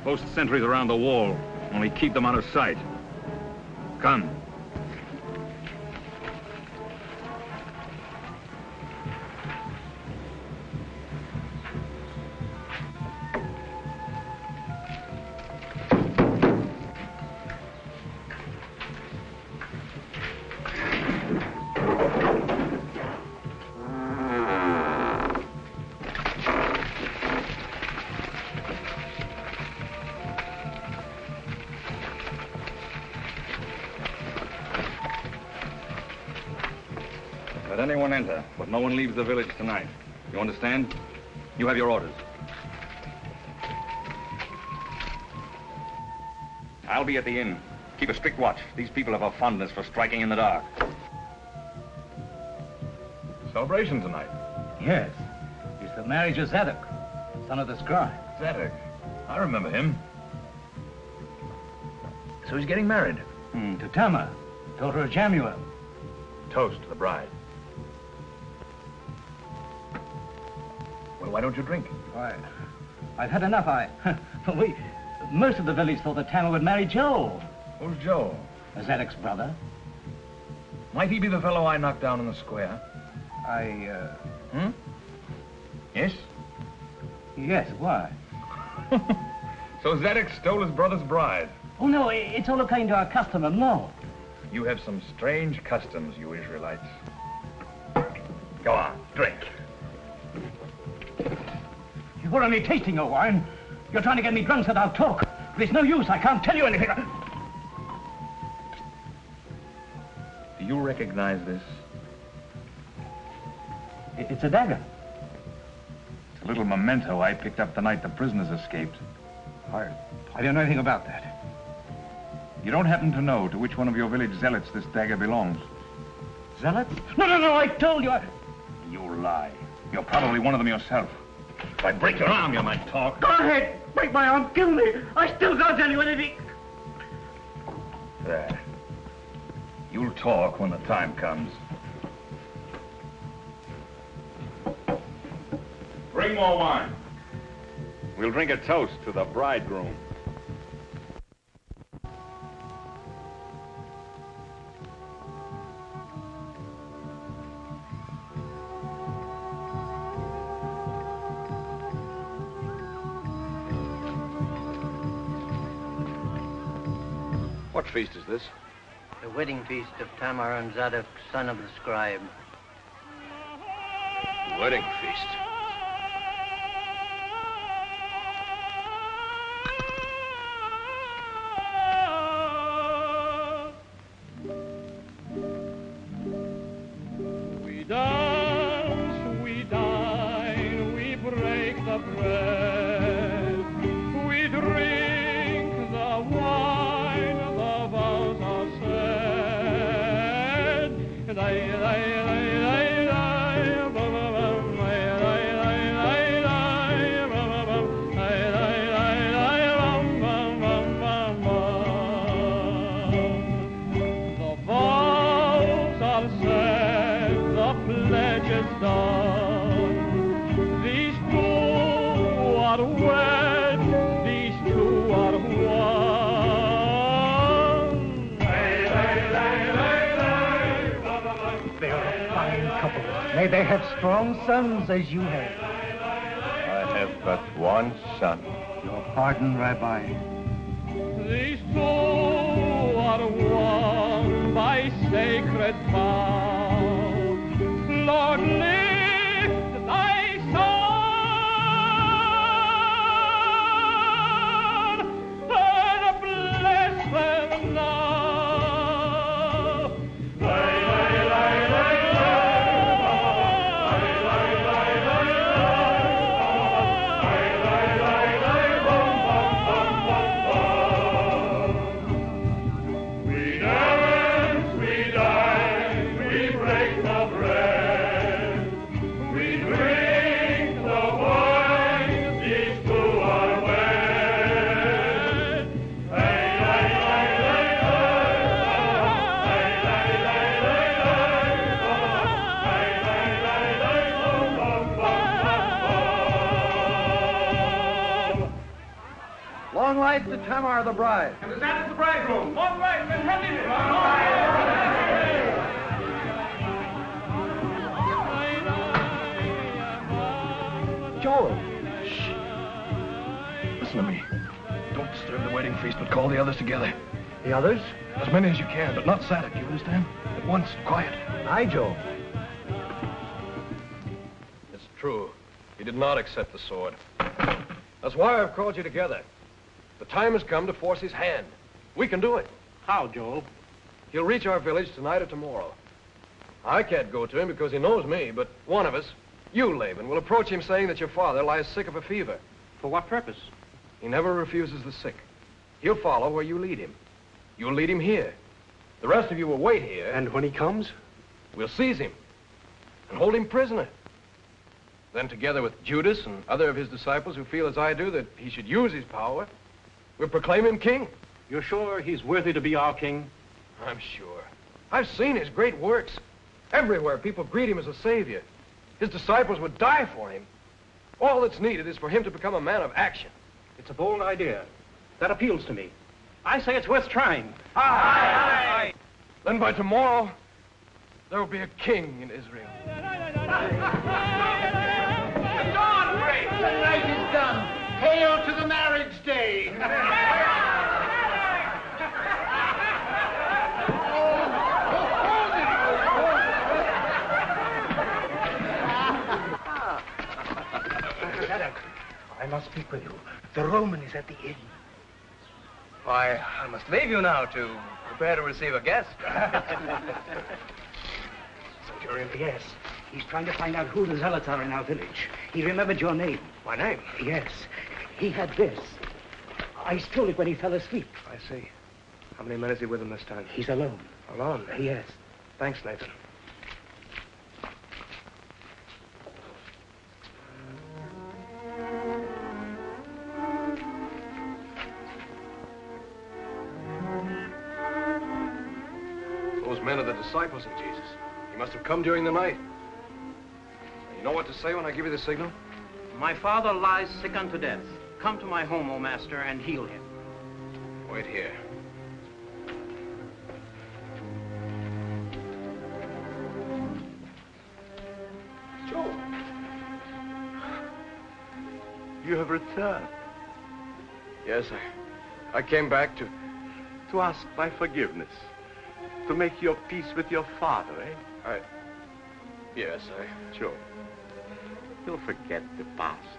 Post sentries around the wall. Only keep them out of sight. Come. anyone enter, but no one leaves the village tonight. You understand? You have your orders. I'll be at the inn. Keep a strict watch. These people have a fondness for striking in the dark. Celebration tonight. Yes. It's the marriage of Zadok, son of the scribe. Zadok. I remember him. So he's getting married? To Tamar, daughter of Jamuel. Toast to the bride. Well, why don't you drink? Why, I've had enough. Most of the village thought that Tamar would marry Joel. Who's Joel? Zadok's brother. Might he be the fellow I knocked down in the square? Yes? Yes, why? So Zadok stole his brother's bride. Oh, no, it's all according to our custom of law. You have some strange customs, you Israelites. Go on, drink. You're only tasting your wine. You're trying to get me drunk so that I'll talk. But it's no use, I can't tell you anything. Do you recognize this? It's a dagger. It's a little memento I picked up the night the prisoners escaped. I don't know anything about that. You don't happen to know to which one of your village zealots this dagger belongs? Zealots? No, I told you. You lie. You're probably one of them yourself. If I break your arm, you might talk. Go ahead. Break my arm. Kill me. I still can't tell you anything. There. You'll talk when the time comes. Bring more wine. We'll drink a toast to the bridegroom. What feast is this? The wedding feast of Tamar and Zadok, son of the scribe. Wedding feast. We dance, we dine, we break the bread, we drink the wine, the vows are said, and May they have strong sons as you have. I have but one son. Your pardon, Rabbi. These two are one by sacred vow. Lord, lift thy son and bless them now. Long life to Tamar the bride. And to Zadok the bridegroom. Long life and happiness. Joel. Shh. Listen to me. Don't disturb the wedding feast, but call the others together. The others? As many as you can, but not Zadok, you understand? At once, quiet. Aye, Joel. It's true. He did not accept the sword. That's why I've called you together. The time has come to force his hand. We can do it. How, Joel? He'll reach our village tonight or tomorrow. I can't go to him because he knows me, but one of us, you, Laban, will approach him saying that your father lies sick of a fever. For what purpose? He never refuses the sick. He'll follow where you lead him. You'll lead him here. The rest of you will wait here. And when he comes, we'll seize him and hold him prisoner. Then together with Judas and other of his disciples who feel as I do that he should use his power, we'll proclaim him king. You're sure he's worthy to be our king? I'm sure. I've seen his great works. Everywhere people greet him as a savior. His disciples would die for him. All that's needed is for him to become a man of action. It's a bold idea. That appeals to me. I say it's worth trying. Aye, aye, aye. Then by tomorrow, there will be a king in Israel. The dawn breaks. The night is done. Hail to the marriage day. I must speak with you. The Roman is at the inn. Why, I must leave you now to prepare to receive a guest. Centurion, yes. He's trying to find out who the zealots are in our village. He remembered your name. My name? Yes. He had this. I stole it when he fell asleep. I see. How many men is he with him this time? He's alone. Alone? Yes. Thanks, Nathan. Those men are the disciples of Jesus. He must have come during the night. You know what to say when I give you the signal? My father lies sick unto death. Come to my home, O master, and heal him. Wait here. Joe. You have returned. Yes, I came back to ask my forgiveness. To make your peace with your father, eh? Yes, Joe, you'll forget the past.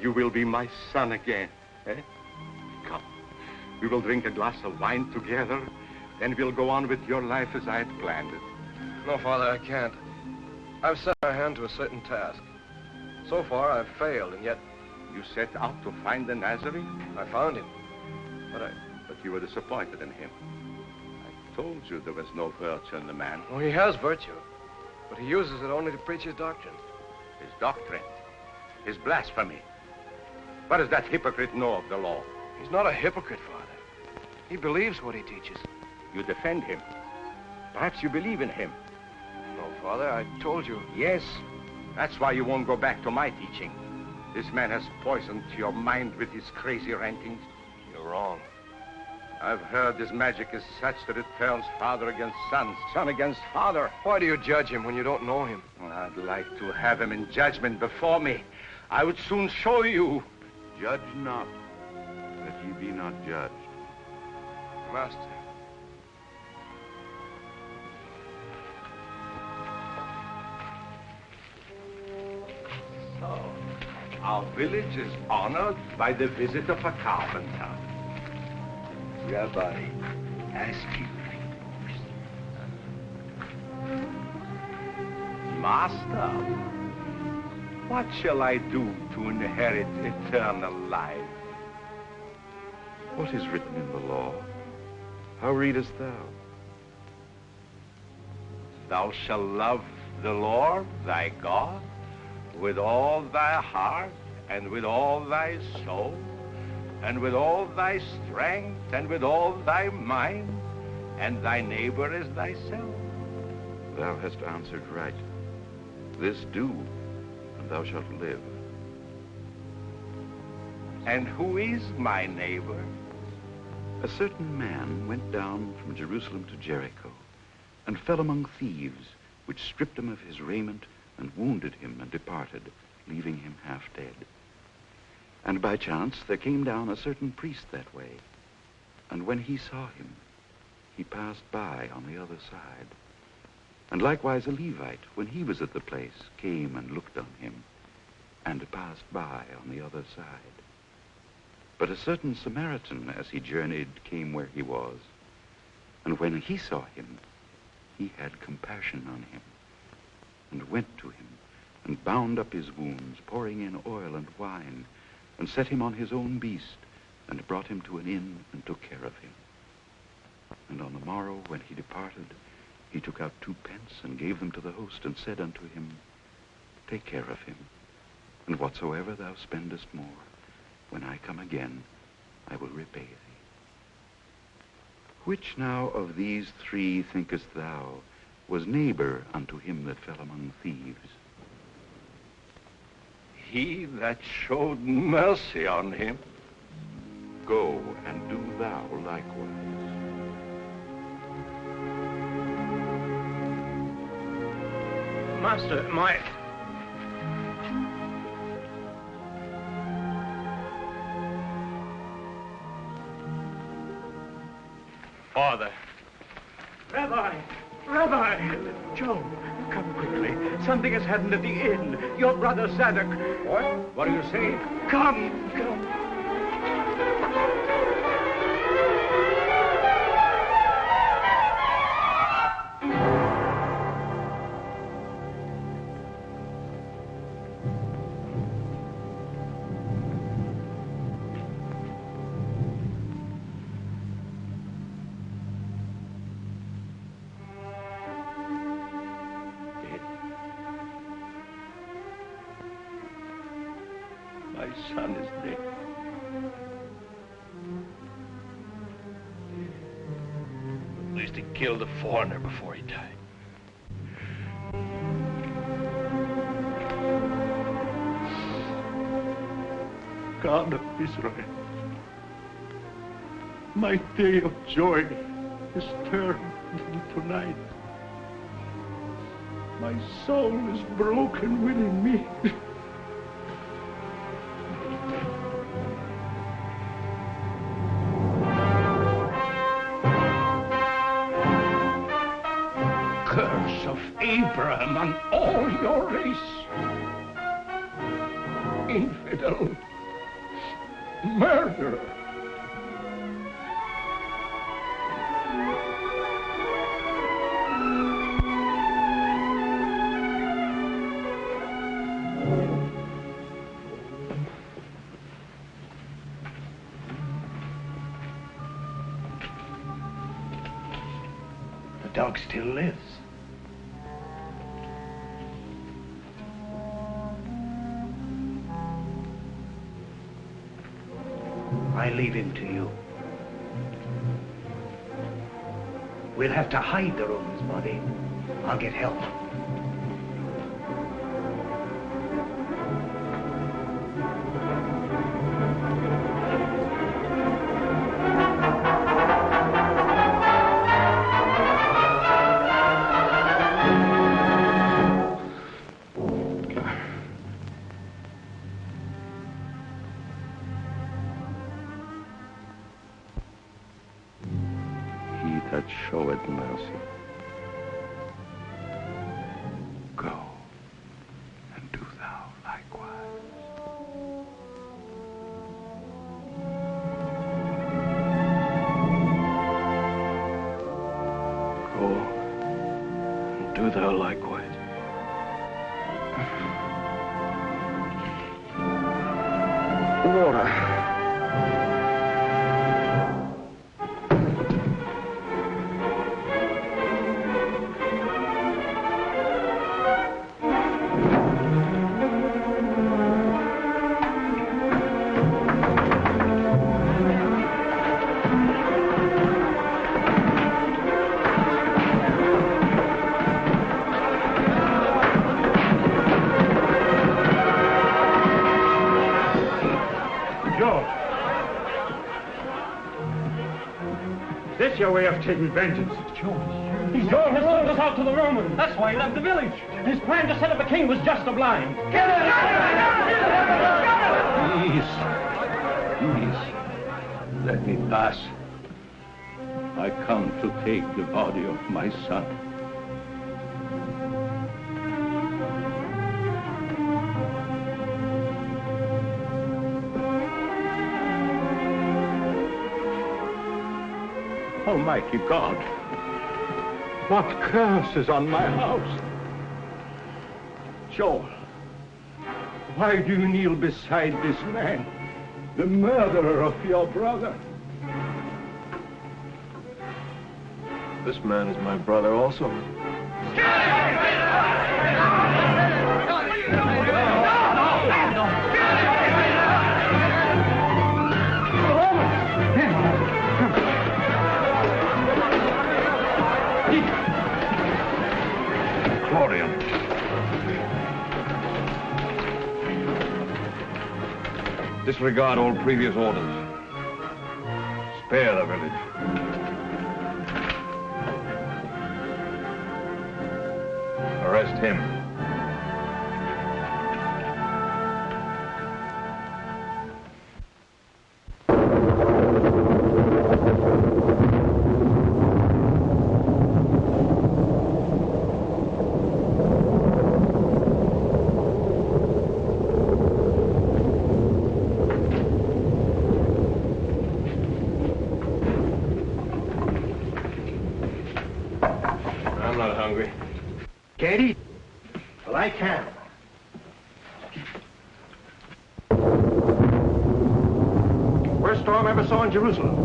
You will be my son again, eh? Come, we will drink a glass of wine together, then we'll go on with your life as I had planned it. No, Father, I can't. I've set my hand to a certain task. So far, I've failed, and yet... You set out to find the Nazarene? I found him, But you were disappointed in him. I told you there was no virtue in the man. Well, he has virtue, but he uses it only to preach his doctrine. His doctrine? His blasphemy? What does that hypocrite know of the law? He's not a hypocrite, Father. He believes what he teaches. You defend him. Perhaps you believe in him. No, Father, I told you. Yes, that's why you won't go back to my teaching. This man has poisoned your mind with his crazy rantings. You're wrong. I've heard his magic is such that it turns father against son, son against father. Why do you judge him when you don't know him? Well, I'd like to have him in judgment before me. I would soon show you. Judge not, that ye be not judged. Master. So, our village is honored by the visit of a carpenter. Rabbi, ask you. Master, what shall I do to inherit eternal life? What is written in the law? How readest thou? Thou shalt love the Lord thy God with all thy heart and with all thy soul and with all thy strength and with all thy mind, and thy neighbor as thyself. Thou hast answered right. This do, and thou shalt live. And who is my neighbor? A certain man went down from Jerusalem to Jericho, and fell among thieves, which stripped him of his raiment, and wounded him, and departed, leaving him half dead. And by chance there came down a certain priest that way, and when he saw him, he passed by on the other side. And likewise a Levite, when he was at the place, came and looked on him, and passed by on the other side. But a certain Samaritan, as he journeyed, came where he was, and when he saw him, he had compassion on him, and went to him, and bound up his wounds, pouring in oil and wine, and set him on his own beast, and brought him to an inn, and took care of him. And on the morrow, when he departed, he took out 2 pence, and gave them to the host, and said unto him, Take care of him, and whatsoever thou spendest more, when I come again, I will repay thee. Which now of these 3 thinkest thou was neighbor unto him that fell among thieves? He that showed mercy on him. Go and do thou likewise. Master, my... Father. Rabbi! Joe, come quickly. Something has happened at the inn. Your brother Zadok. What? What do you say? Come. My son is dead. At least he killed a foreigner before he died. God of Israel, my day of joy is turned into night. My soul is broken within me. Curse of Abraham on all your race. Infidel. Murderer. The dog still lives. I leave him to you. We'll have to hide the Roman's body. I'll get help. That showeth mercy. Go and do thou likewise. Go and do thou likewise. Water. Your way of taking vengeance. Joel has sold us out to the Romans. That's why he left the village. His plan to set up a king was just a blind. Please, let me pass. I come to take the body of my son. Almighty God, What curse is on my house? Joel, why do you kneel beside this man, the murderer of your brother? This man is my brother also. Claudian. Disregard all previous orders. Spare the village. Arrest him. I'm not hungry. Can't eat. Well, I can. Worst storm I ever saw in Jerusalem.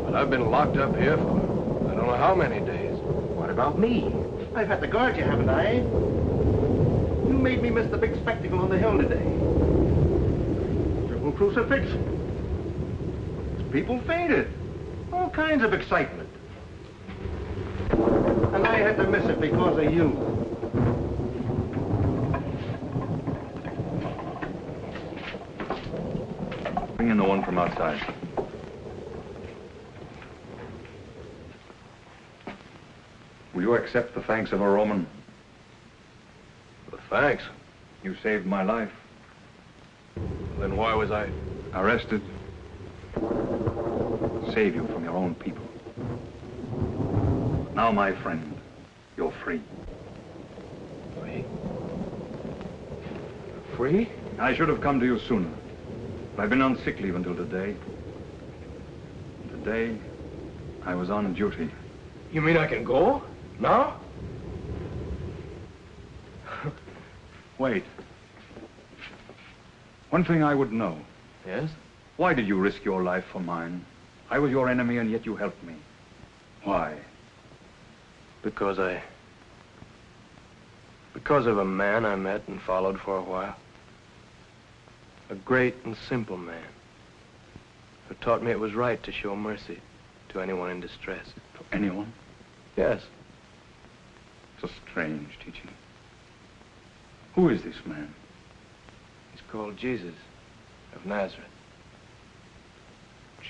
But I've been locked up here for I don't know how many days. What about me? I've had to guard you, haven't I? You made me miss the big spectacle on the hill today. Triple crucifix. People fainted. All kinds of excitement. And I had to miss it because of you. Bring in the one from outside. Will you accept the thanks of a Roman? The thanks? You saved my life. Then why was I arrested? Save you from your own people. Now, my friend, you're free. Free? Free? I should have come to you sooner. But I've been on sick leave until today. Today, I was on duty. You mean I can go? Now? Wait. One thing I would know. Yes? Why did you risk your life for mine? I was your enemy, and yet you helped me. Why? Because of a man I met and followed for a while. A great and simple man who taught me it was right to show mercy to anyone in distress. To anyone? Yes. It's a strange teaching. Who is this man? He's called Jesus of Nazareth.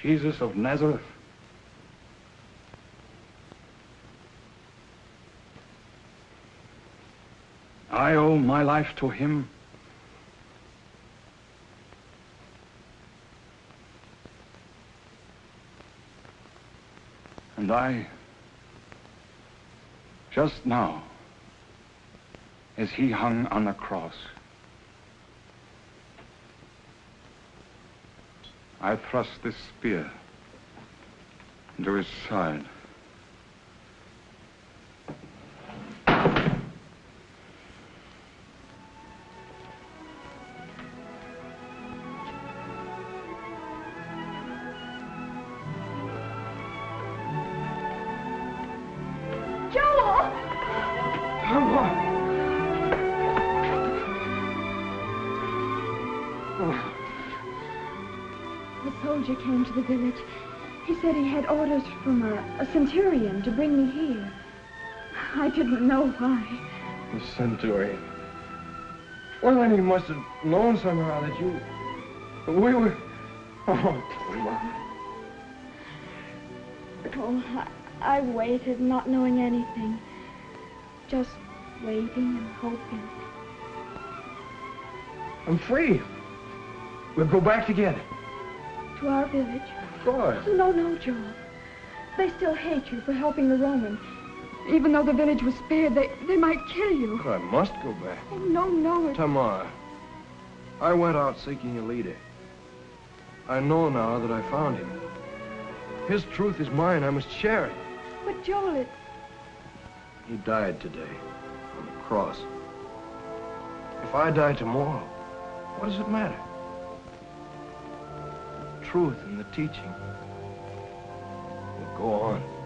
Jesus of Nazareth? I owe my life to him. And I, just now, as he hung on the cross, I thrust this spear into his side. Came to the village. He said he had orders from a centurion to bring me here. I didn't know why. The centurion. Well, then he must have known somehow that you... We were... Oh, Toma. Oh, I waited, not knowing anything. Just waiting and hoping. I'm free. We'll go back together. To our village? Of course. No, Joel. They still hate you for helping the Romans. Even though the village was spared, they might kill you. I must go back. Oh, no. Tamar, I went out seeking a leader. I know now that I found him. His truth is mine. I must share it. But, Joel, He died today on the cross. If I die tomorrow, what does it matter? The truth and the teaching will go on.